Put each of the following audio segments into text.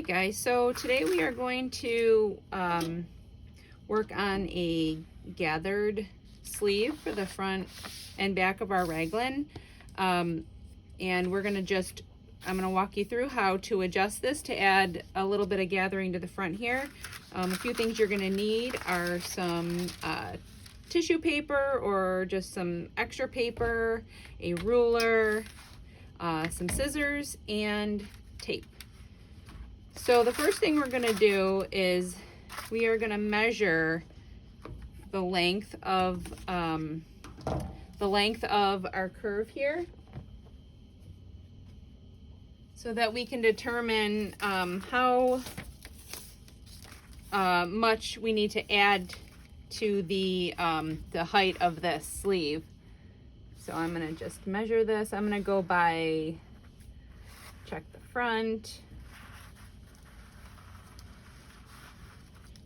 Alright guys, so today we are going to work on a gathered sleeve for the front and back of our raglan. And we're going to I'm going to walk you through how to adjust this to add a little bit of gathering to the front here. A few things you're going to need are some tissue paper or just some extra paper, a ruler, some scissors, and tape. So the first thing we're going to do is we are going to measure the length of our curve here, so that we can determine how much we need to add to the height of this sleeve. So I'm going to just measure this. I'm going to go by, check the front.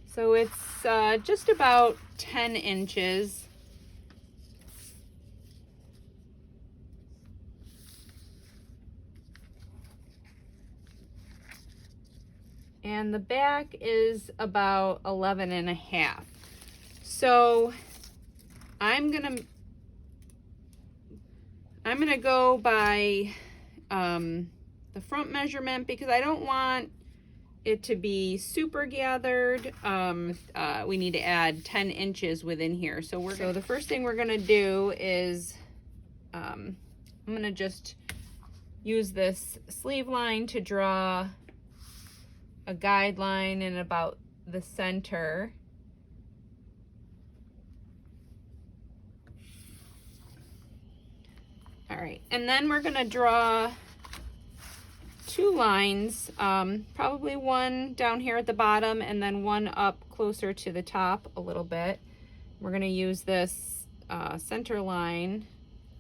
So it's just about 10 inches. And the back is about 11 and a half. So I'm gonna go by the front measurement because I don't want it to be super gathered. We need to add 10 inches within here. So the first thing we're gonna do is I'm gonna just use this sleeve line to draw a guideline in about the center. All right, and then we're gonna draw two lines, probably one down here at the bottom and then one up closer to the top a little bit. We're gonna use this center line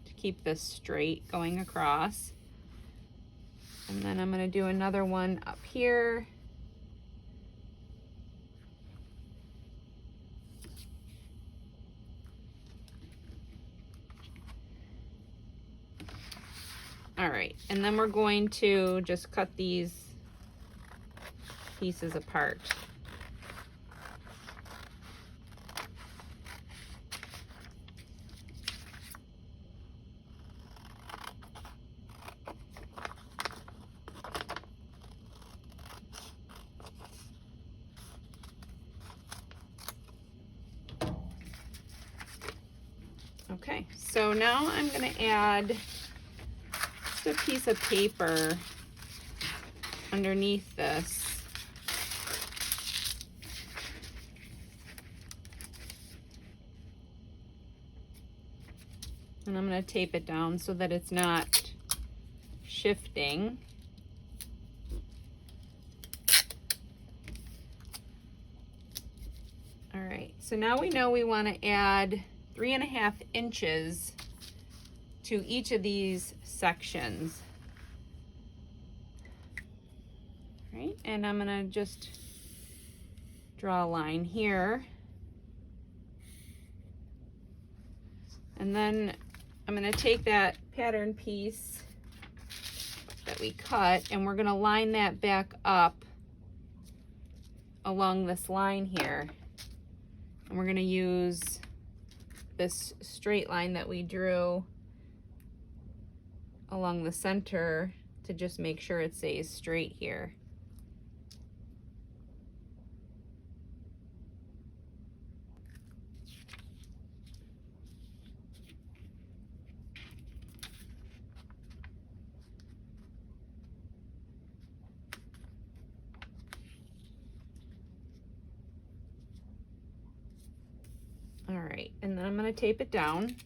to keep this straight going across. And then I'm gonna do another one up here. All right, and then we're going to just cut these pieces apart. Okay, so now I'm going to add a piece of paper underneath this. And I'm going to tape it down so that it's not shifting. All right, so now we know we want to add 3.5 inches to each of these sections. Right, and I'm gonna just draw a line here. And then I'm gonna take that pattern piece that we cut and we're gonna line that back up along this line here. And we're gonna use this straight line that we drew along the center to just make sure it stays straight here. All right, and then I'm going to tape it down.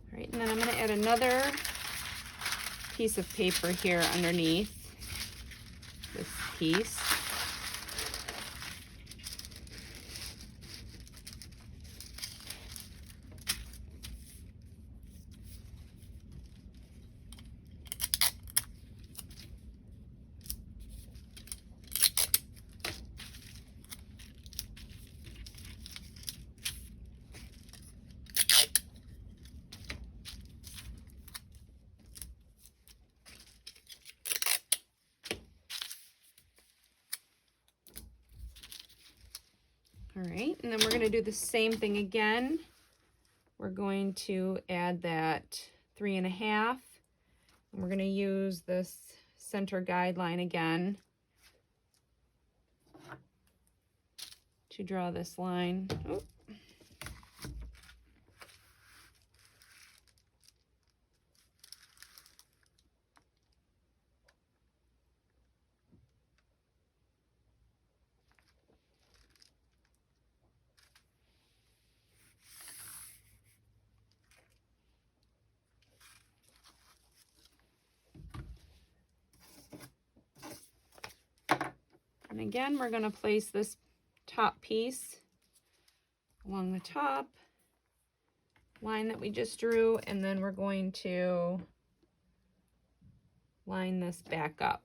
All right, and then I'm going to add another piece of paper here underneath this piece. All right, and then we're going to do the same thing again. We're going to add that 3.5, and we're going to use this center guideline again to draw this line. Oh. And again, we're going to place this top piece along the top line that we just drew, and then we're going to line this back up.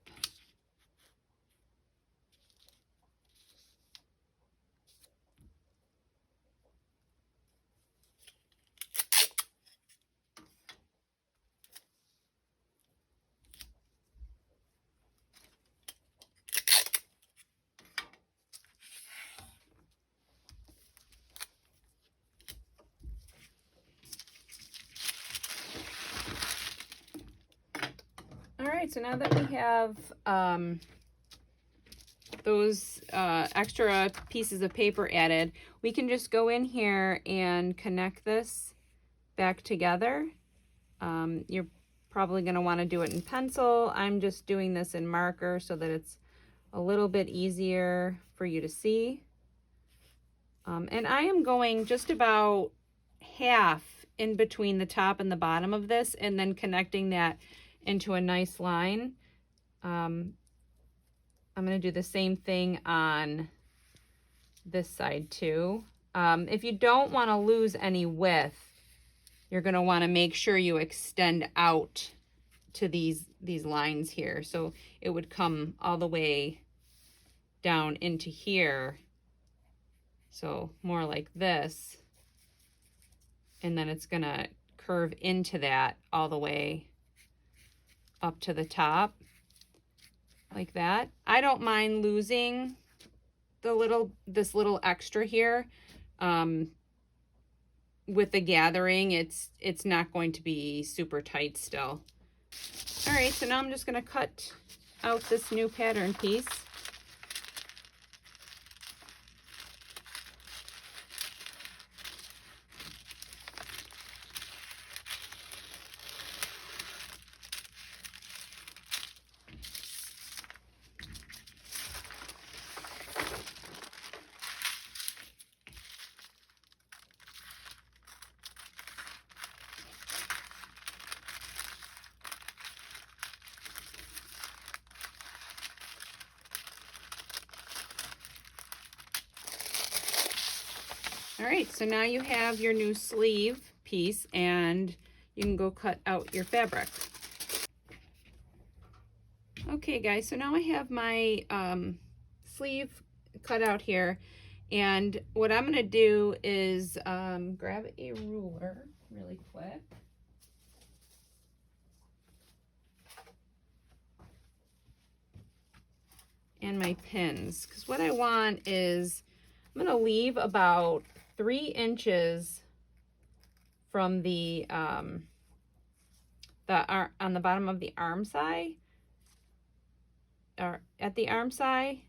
All right, so now that we have those extra pieces of paper added, we can just go in here and connect this back together. You're probably going to want to do it in pencil. I'm just doing this in marker so that it's a little bit easier for you to see. And I am going just about half in between the top and the bottom of this, and then connecting that into a nice line. I'm going to do the same thing on this side too. If you don't want to lose any width, you're going to want to make sure you extend out to these lines here. So it would come all the way down into here. So more like this. And then it's going to curve into that all the way up to the top like that. I don't mind losing this little extra here. With the gathering, it's not going to be super tight still. All right, so now I'm just going to cut out this new pattern piece. All right, so now you have your new sleeve piece, and you can go cut out your fabric. Okay guys, so now I have my sleeve cut out here, and what I'm gonna do is grab a ruler really quick. And my pins, because what I want is I'm gonna leave about 3 inches from the on the bottom of the arm side, or at the arm side,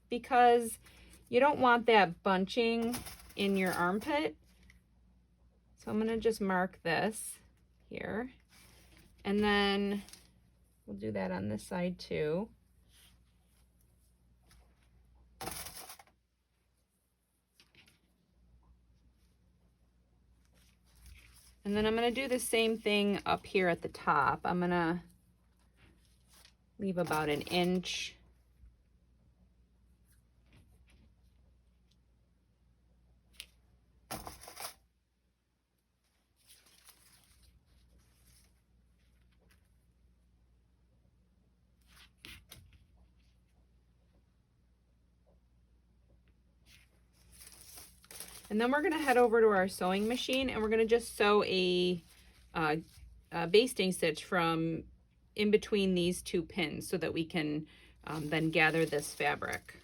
because you don't want that bunching in your armpit. So I'm gonna just mark this here, and then we'll do that on this side too. And then I'm going to do the same thing up here at the top. I'm going to leave about 1 inch. And then we're going to head over to our sewing machine, and we're going to just sew a basting stitch from in between these 2 pins so that we can then gather this fabric.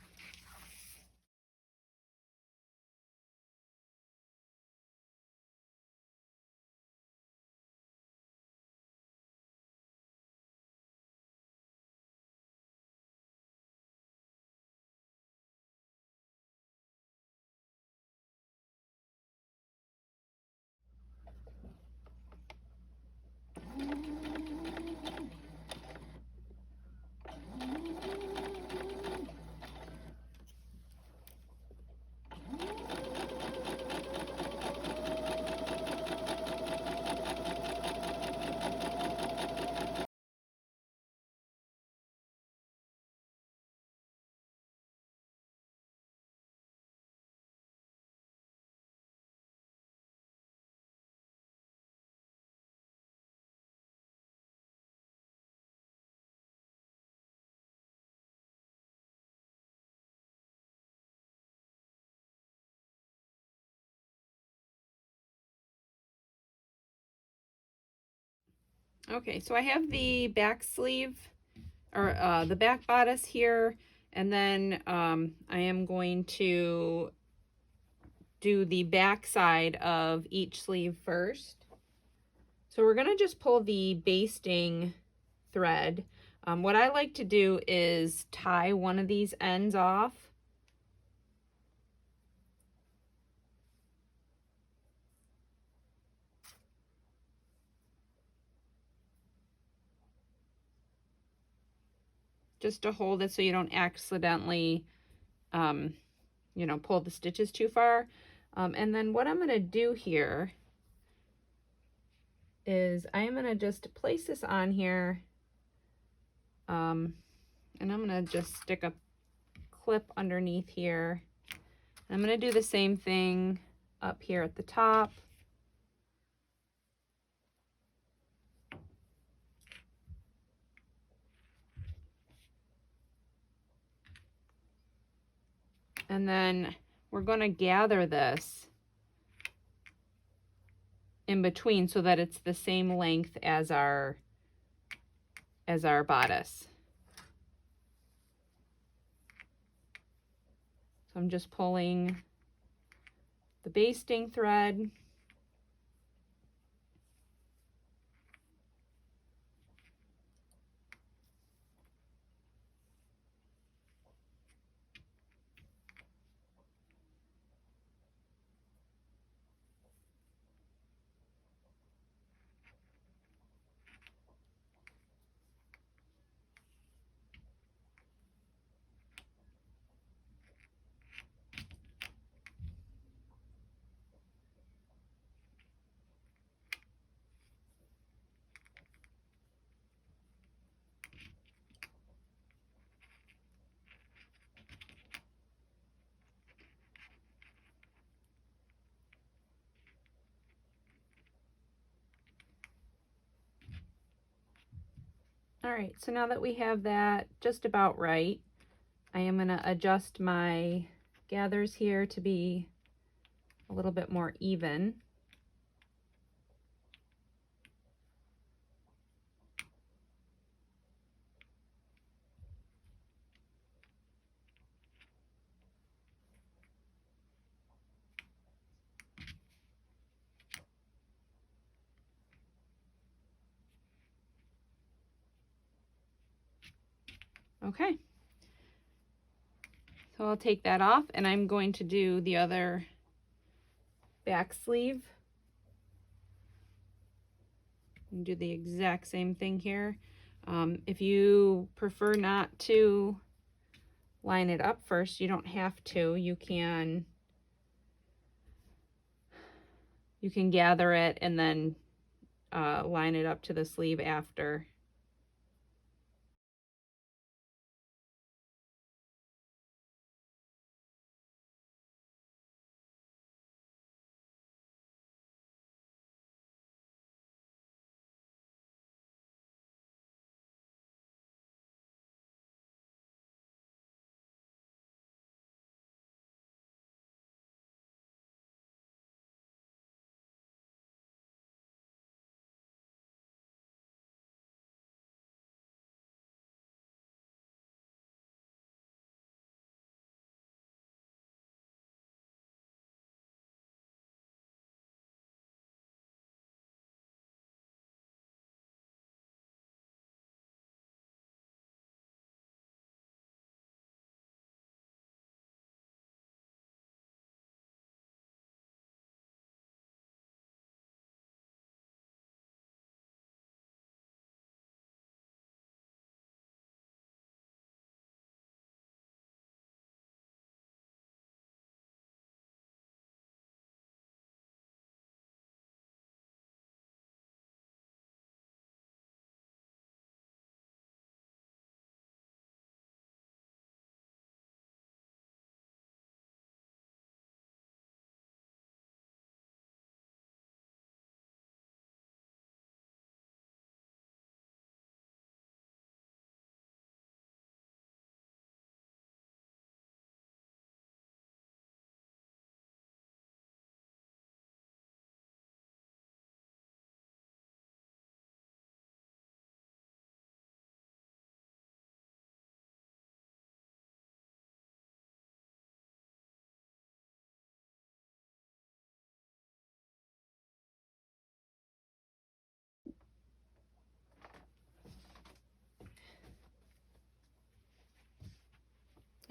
Okay, so I have the back sleeve, or the back bodice here, and then I am going to do the back side of each sleeve first. So we're gonna just pull the basting thread. What I like to do is tie one of these ends off. Just to hold it so you don't accidentally, you know, pull the stitches too far. And then what I'm gonna do here is I'm gonna just place this on here, and I'm gonna just stick a clip underneath here. I'm gonna do the same thing up here at the top. And then we're gonna gather this in between so that it's the same length as our bodice. So I'm just pulling the basting thread. All right, so now that we have that just about right, I am gonna adjust my gathers here to be a little bit more even. Okay, so I'll take that off and I'm going to do the other back sleeve and do the exact same thing here. If you prefer not to line it up first, you don't have to. You can gather it and then line it up to the sleeve after.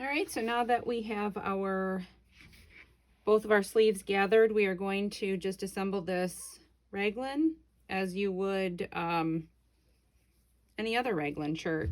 All right, so now that we have both of our sleeves gathered, we are going to just assemble this raglan as you would any other raglan shirt.